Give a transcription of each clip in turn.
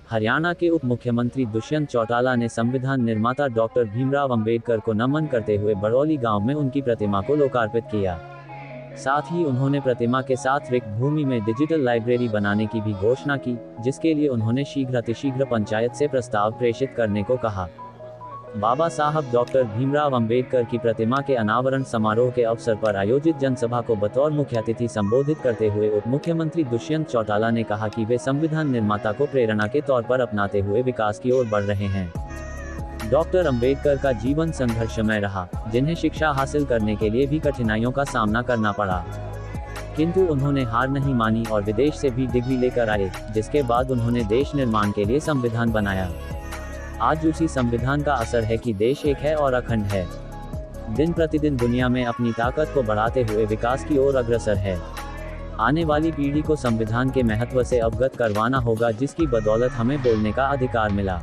हरियाणा के उप मुख्यमंत्री दुष्यंत चौटाला ने संविधान निर्माता डॉक्टर भीमराव अंबेडकर को नमन करते हुए बड़ौली गांव में उनकी प्रतिमा को लोकार्पित किया। साथ ही उन्होंने प्रतिमा के साथ रिक्त भूमि में डिजिटल लाइब्रेरी बनाने की भी घोषणा की, जिसके लिए उन्होंने शीघ्रातिशीघ्र पंचायत से प्रस्ताव प्रेषित करने को कहा। बाबा साहब डॉक्टर भीमराव अंबेडकर की प्रतिमा के अनावरण समारोह के अवसर पर आयोजित जनसभा को बतौर मुख्य अतिथि संबोधित करते हुए उप मुख्यमंत्री दुष्यंत चौटाला ने कहा कि वे संविधान निर्माता को प्रेरणा के तौर पर अपनाते हुए विकास की ओर बढ़ रहे हैं। डॉक्टर अंबेडकर का जीवन संघर्षमय रहा, जिन्हें शिक्षा हासिल करने के लिए भी कठिनाइयों का सामना करना पड़ा, किंतु उन्होंने हार नहीं मानी और विदेश से भी डिग्री लेकर आए, जिसके बाद उन्होंने देश निर्माण के लिए संविधान बनाया। आज उसी संविधान का असर है कि देश एक है और अखंड है। दिन प्रतिदिन दुनिया में अपनी ताकत को बढ़ाते हुए विकास की ओर अग्रसर है। आने वाली पीढ़ी को संविधान के महत्व से अवगत करवाना होगा, जिसकी बदौलत हमें बोलने का अधिकार मिला।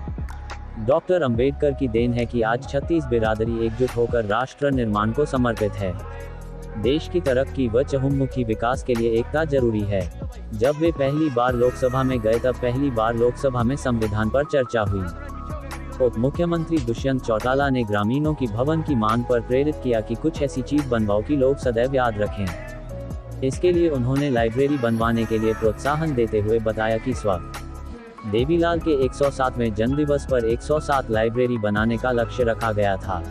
डॉक्टर अंबेडकर की देन है कि आज 36 बिरादरी एकजुट होकर राष्ट्र निर्माण को समर्पित है। देश की तरक्की व चहुमुखी विकास के लिए एकता जरूरी है। जब वे पहली बार लोकसभा में गए तब पहली बार लोकसभा में संविधान पर चर्चा हुई। उप मुख्यमंत्री दुष्यंत चौटाला ने ग्रामीणों की भवन की मांग पर प्रेरित किया कि कुछ ऐसी चीज बनवाओ कि लोग सदैव याद रखें। इसके लिए उन्होंने लाइब्रेरी बनवाने के लिए प्रोत्साहन देते हुए बताया कि स्व देवीलाल के 107वें जन्मदिवस पर 107 लाइब्रेरी बनाने का लक्ष्य रखा गया था।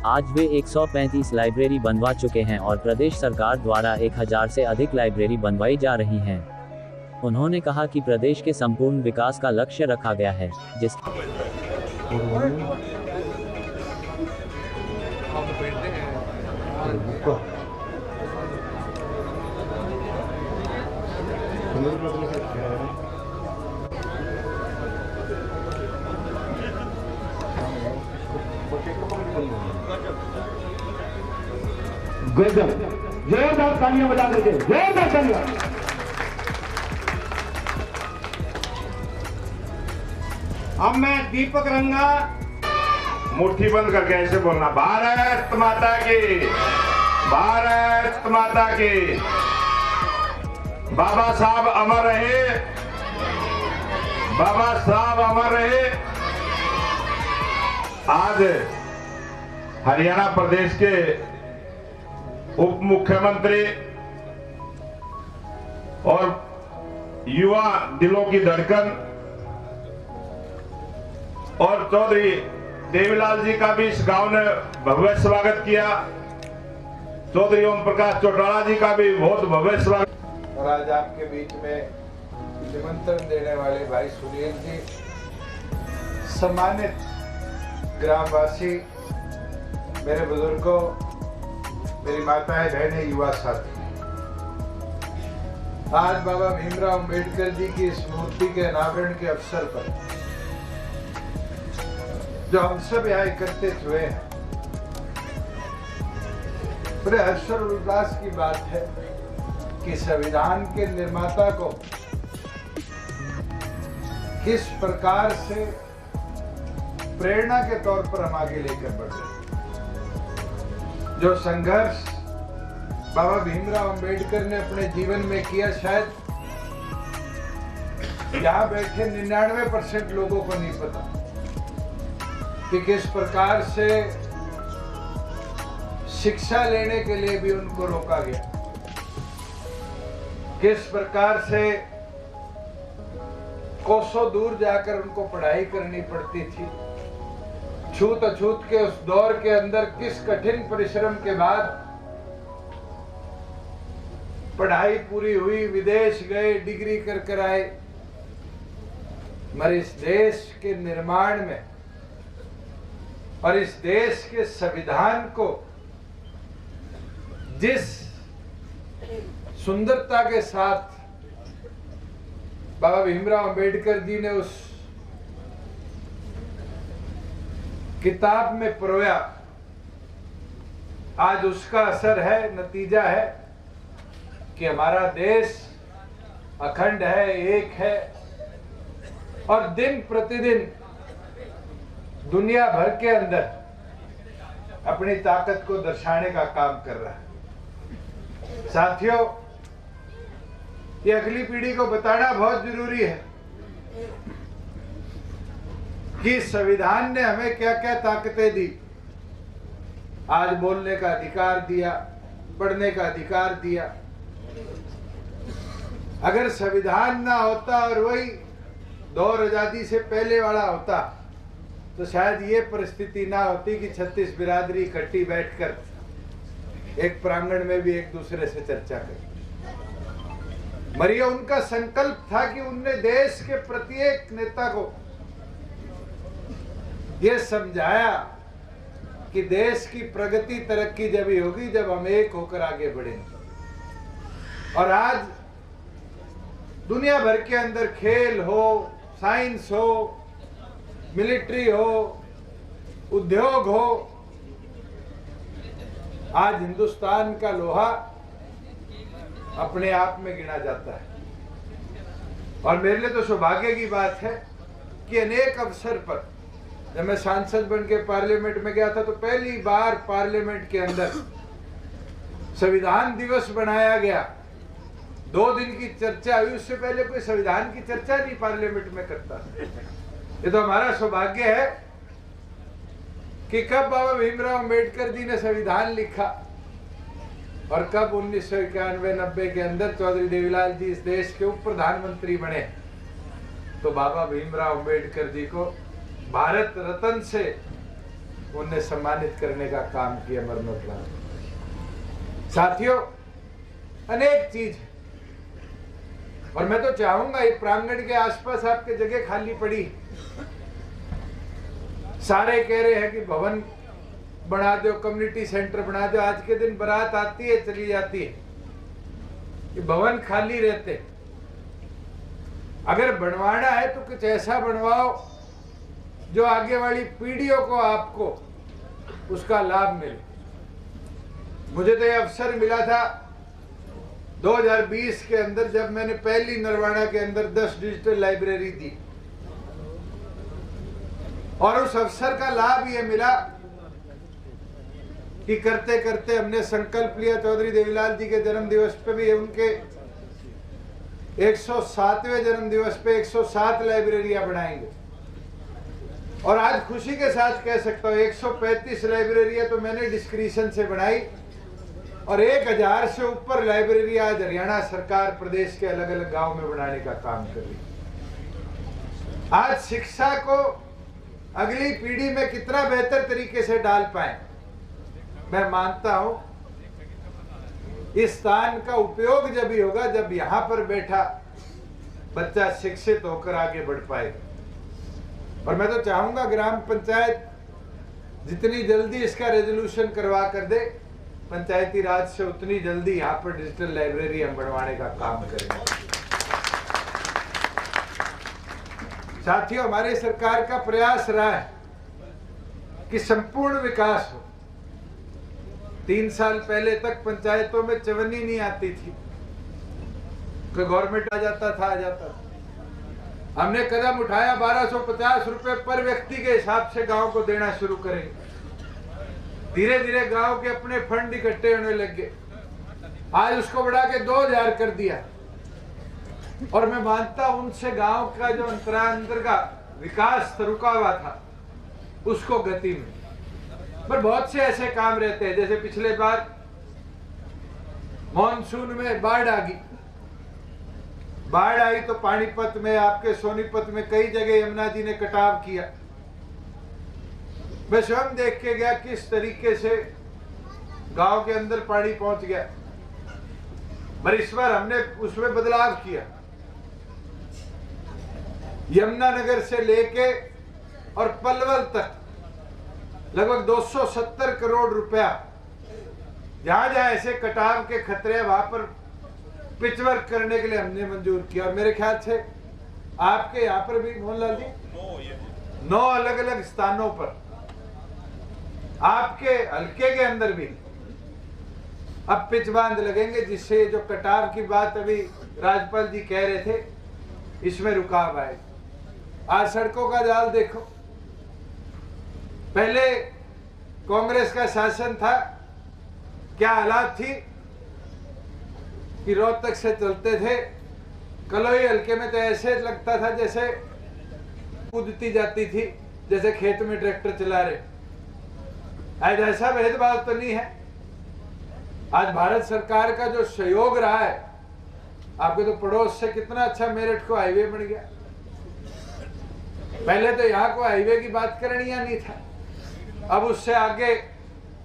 आज वे 135 लाइब्रेरी बनवा चुके हैं और प्रदेश सरकार द्वारा 1000 से अधिक लाइब्रेरी बनवाई जा रही हैं। उन्होंने कहा कि प्रदेश के संपूर्ण विकास का लक्ष्य रखा गया है, जिस जोरदार तालियां बजा करके जोरदार तालियां। अब मैं दीपक रंगा मुट्ठी बंद करके ऐसे बोलना, भारत माता की, भारत माता की। बाबा साहब अमर रहे, बाबा साहब अमर रहे। आज हरियाणा प्रदेश के उप मुख्यमंत्री और युवा दिलों की धड़कन और चौधरी देवीलाल जी का भी इस गांव ने भव्य स्वागत किया। चौधरी ओम प्रकाश चौटाला जी का भी बहुत भव्य स्वागत। और आज आपके बीच में निमंत्रण देने वाले भाई सुनील जी, सम्मानित ग्रामवासी, मेरे बुजुर्गों, मेरी माताएं, बहनें, युवा साथी, आज बाबा भीमराव अंबेडकर जी की इस मूर्ति के अनावरण के अवसर पर जो हम सब यहाँ एकत्रित हुए हैं, बड़े हर्ष और उल्लास की बात है कि संविधान के निर्माता को किस प्रकार से प्रेरणा के तौर पर हम आगे लेकर बढ़ रहे हैं। जो संघर्ष बाबा भीमराव अंबेडकर ने अपने जीवन में किया, शायद यहाँ बैठे 99% लोगों को नहीं पता कि किस प्रकार से शिक्षा लेने के लिए भी उनको रोका गया, किस प्रकार से कोसों दूर जाकर उनको पढ़ाई करनी पड़ती थी। छूत अछूत के उस दौर के अंदर किस कठिन परिश्रम के बाद पढ़ाई पूरी हुई, विदेश गए, डिग्री कर आए। मगर इस देश के निर्माण में और इस देश के संविधान को जिस सुंदरता के साथ बाबा भीमराव अंबेडकर जी ने उस किताब में परोया, आज उसका असर है, नतीजा है कि हमारा देश अखंड है, एक है और दिन प्रतिदिन दुनिया भर के अंदर अपनी ताकत को दर्शाने का काम कर रहा है। साथियों, ये अगली पीढ़ी को बताना बहुत जरूरी है कि संविधान ने हमें क्या क्या ताकतें दी। आज बोलने का अधिकार दिया, पढ़ने का अधिकार दिया। अगर संविधान ना होता और वही दौर आजादी से पहले वाला होता तो शायद ये परिस्थिति ना होती कि 36 बिरादरी इकट्ठी बैठकर एक प्रांगण में भी एक दूसरे से चर्चा करें। मरिया उनका संकल्प था कि उनने देश के प्रत्येक नेता को यह समझाया कि देश की प्रगति तरक्की जब ही होगी जब हम एक होकर आगे बढ़ेंगे। और आज दुनिया भर के अंदर खेल हो, साइंस हो, मिलिट्री हो, उद्योग हो, आज हिंदुस्तान का लोहा अपने आप में गिना जाता है। और मेरे लिए तो सौभाग्य की बात है कि अनेक अवसर पर जब मैं सांसद बन के पार्लियामेंट में गया था तो पहली बार पार्लियामेंट के अंदर संविधान दिवस बनाया गया। 2 दिन की चर्चा हुई, उससे पहले कोई संविधान की चर्चा नहीं पार्लियामेंट में करता। ये तो हमारा सौभाग्य है कि कब बाबा भीमराव अंबेडकर जी ने संविधान लिखा और कब 1991-90 के अंदर चौधरी देवीलाल जी इस देश के उप प्रधानमंत्री बने तो बाबा भीमराव अंबेडकर जी को भारत रत्न से उन्हें सम्मानित करने का काम किया मरणोपरांत। साथियों, अनेक चीज और मैं तो चाहूंगा ये प्रांगण के आसपास आपके जगह खाली पड़ी, सारे कह रहे हैं कि भवन बना दो, कम्युनिटी सेंटर बना दो। आज के दिन बारात आती है चली जाती है, ये भवन खाली रहते। अगर बनवाना है तो कुछ ऐसा बनवाओ जो आगे वाली पीढ़ियों को आपको उसका लाभ मिले। मुझे तो ये अवसर मिला था 2020 के अंदर जब मैंने पहली नरवाना के अंदर 10 डिजिटल लाइब्रेरी दी और उस अवसर का लाभ ये मिला कि करते करते हमने संकल्प लिया चौधरी देवीलाल जी के जन्म दिवस पे भी उनके 107वें जन्म दिवस पे 107 लाइब्रेरियां बनाएंगे। और आज खुशी के साथ कह सकता हूँ 135 लाइब्रेरियां तो मैंने डिस्क्रिशन से बनाई और 1000 से ऊपर लाइब्रेरी आज हरियाणा सरकार प्रदेश के अलग अलग गांव में बनाने का काम कर रही। आज शिक्षा को अगली पीढ़ी में कितना बेहतर तरीके से डाल पाए, मैं मानता हूं इस स्थान का उपयोग जब ही होगा जब यहां पर बैठा बच्चा शिक्षित होकर आगे बढ़ पाएगा। और मैं तो चाहूंगा ग्राम पंचायत जितनी जल्दी इसका रेजोल्यूशन करवा कर दे, पंचायती राज से उतनी जल्दी यहाँ पर डिजिटल लाइब्रेरी हम बनवाने का काम करेंगे। साथियों, हमारी सरकार का प्रयास रहा है कि संपूर्ण विकास हो। 3 साल पहले तक पंचायतों में चवन्नी नहीं आती थी, कोई गवर्नमेंट आ जाता था। हमने कदम उठाया 1250 रुपए पर व्यक्ति के हिसाब से गांव को देना शुरू करेंगे। धीरे धीरे गांव के अपने फंड इकट्ठे होने लग गए। आज उसको बढ़ा के 2000 कर दिया और मैं मानता हूं उनसे गांव का जो अंतर का विकास रुका हुआ था उसको गति में। पर बहुत से ऐसे काम रहते हैं, जैसे पिछले बार मॉनसून में बाढ़ आई तो पानीपत में, आपके सोनीपत में कई जगह यमुना जी ने कटाव किया। मैं स्वयं देख के गया किस तरीके से गांव के अंदर पानी पहुंच गया। पर इस बार हमने उसमें बदलाव किया। यमुनानगर से लेके और पलवल तक लगभग 270 करोड़ रुपया जहां जहां ऐसे कटाव के खतरे वहां पर पिच वर्क करने के लिए हमने मंजूर किया। और मेरे ख्याल से आपके यहाँ पर भी मोहनलाल जी 9 अलग अलग स्थानों पर आपके हल्के के अंदर भी अब पिच बांध लगेंगे, जिससे जो कटाव की बात अभी राज्यपाल जी कह रहे थे इसमें रुकाव आए। आज सड़कों का जाल देखो, पहले कांग्रेस का शासन था, क्या हालात थी कि रोहतक से चलते थे, कलोई हल्के में तो ऐसे लगता था जैसे कूदती जाती थी। जैसे खेत में ट्रैक्टर चला रहे। आज ऐसा भेदभाव तो नहीं है। आज भारत सरकार का जो सहयोग रहा है, आपके तो पड़ोस से कितना अच्छा मेरठ को हाईवे बन गया। पहले तो यहाँ को हाईवे की बात करनी या नहीं था, अब उससे आगे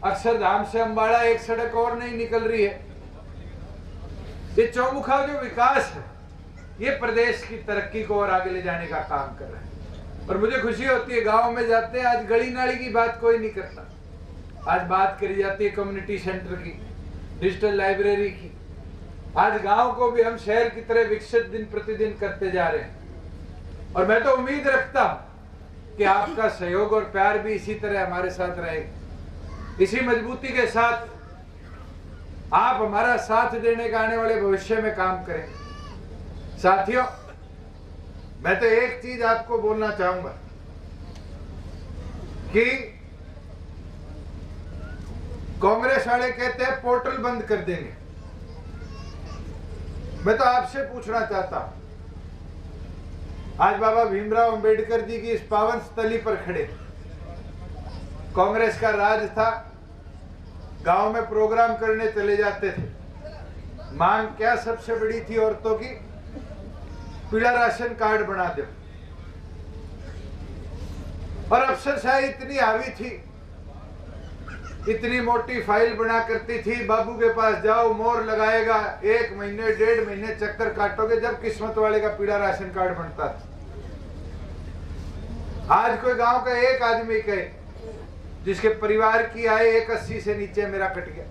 अक्षरधाम से अंबाला एक सड़क और नहीं निकल रही है। ये चौमुखा जो विकास है, ये प्रदेश की तरक्की को और आगे ले जाने का काम कर रहा है। और मुझे खुशी होती है, गांव में जाते हैं, आज गली नाली की बात कोई नहीं करता। आज बात करी जाती है कम्युनिटी सेंटर की, डिजिटल लाइब्रेरी की। आज गांव को भी हम शहर की तरह विकसित दिन प्रतिदिन करते जा रहे हैं। और मैं तो उम्मीद रखता हूं कि आपका सहयोग और प्यार भी इसी तरह हमारे साथ रहेगा। इसी मजबूती के साथ आप हमारा साथ देने का आने वाले भविष्य में काम करें। साथियों, मैं तो एक चीज आपको बोलना चाहूंगा कि कांग्रेस वाले कहते हैं पोर्टल बंद कर देंगे। मैं तो आपसे पूछना चाहता हूं, आज बाबा भीमराव अंबेडकर जी की इस पावन स्थली पर खड़े, कांग्रेस का राज था, गांव में प्रोग्राम करने चले जाते थे। मांग क्या सबसे बड़ी थी औरतों की? पीला राशन कार्ड बना दो। और अफसरशाही इतनी हावी थी, इतनी मोटी फाइल बना करती थी, बाबू के पास जाओ, मोहर लगाएगा, 1 महीने 1.5 महीने चक्कर काटोगे, जब किस्मत वाले का पीला राशन कार्ड बनता था। आज कोई गांव का एक आदमी कहे जिसके परिवार की आय 180 से नीचे मेरा कट गया,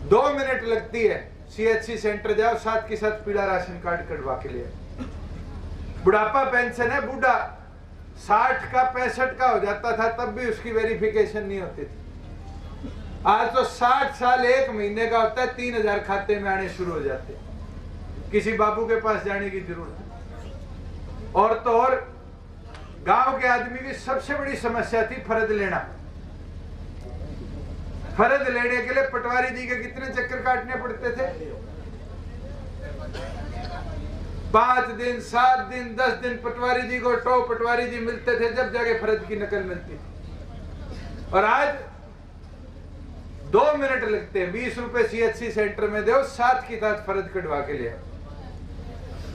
2 मिनट लगती है, CHC सेंटर जाओ, साथ के साथ पीला राशन कार्ड कटवा के लिए। बुढ़ापा पेंशन है, बूढ़ा 60 का 65 का हो जाता था, तब भी उसकी वेरिफिकेशन नहीं होती थी। आज तो 60 साल 1 महीने का होता है, 3000 खाते में आने शुरू हो जाते हैं। किसी बाबू के पास जाने की जरूरत नहीं। और तो और गांव के आदमी की सबसे बड़ी समस्या थी फर्ज लेना। फर्ज लेने के लिए पटवारी जी के कितने चक्कर काटने पड़ते थे? 5 दिन 7 दिन 10 दिन पटवारी जी को टो पटवारी जी मिलते थे, जब जाके फर्ज की नकल मिलती थी। और आज 2 मिनट लगते हैं, 20 रुपए CHC सेंटर में दो, साथ की साथ फर्ज कटवा के लिए।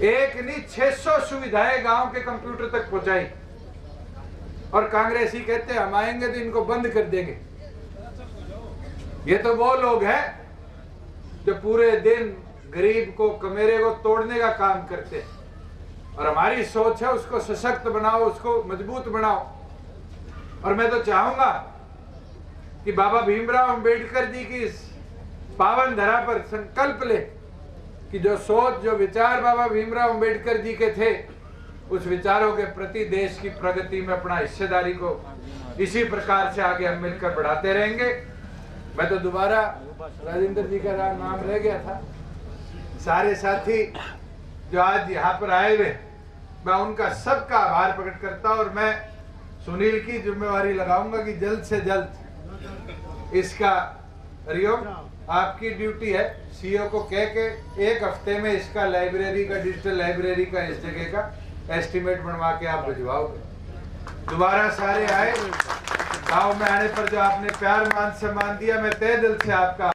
एक नहीं 600 सुविधाएं गांव के कंप्यूटर तक पहुंचाई। और कांग्रेसी कहते हैं हम आएंगे तो इनको बंद कर देंगे। ये तो वो लोग हैं जो पूरे दिन गरीब को, कमेरे को तोड़ने का काम करते हैं। और हमारी सोच है उसको सशक्त बनाओ, उसको मजबूत बनाओ। और मैं तो चाहूंगा कि बाबा भीमराव अंबेडकर जी की इस पावन धरा पर संकल्प ले कि जो सोच, जो विचार बाबा भीमराव अंबेडकर जी के थे, उस विचारों के प्रति देश की प्रगति में अपना हिस्सेदारी को इसी प्रकार से आगे हम मिलकर बढ़ाते रहेंगे। मैं तो दोबारा राजेंद्र जी का नाम रह गया था। सारे साथी जो आज यहाँ पर आए हुए, मैं उनका सबका आभार प्रकट करता हूं। और मैं सुनील की जिम्मेवारी लगाऊंगा कि जल्द से जल्द इसका हरिओम आपकी ड्यूटी है, CEO को कह के 1 हफ्ते में इसका लाइब्रेरी का, डिजिटल लाइब्रेरी का, इस जगह का एस्टिमेट बनवा के आप भिजवाओगे। दोबारा सारे आए, गांव में आने पर जो आपने प्यार मान सम्मान दिया, मैं तहे दिल से आपका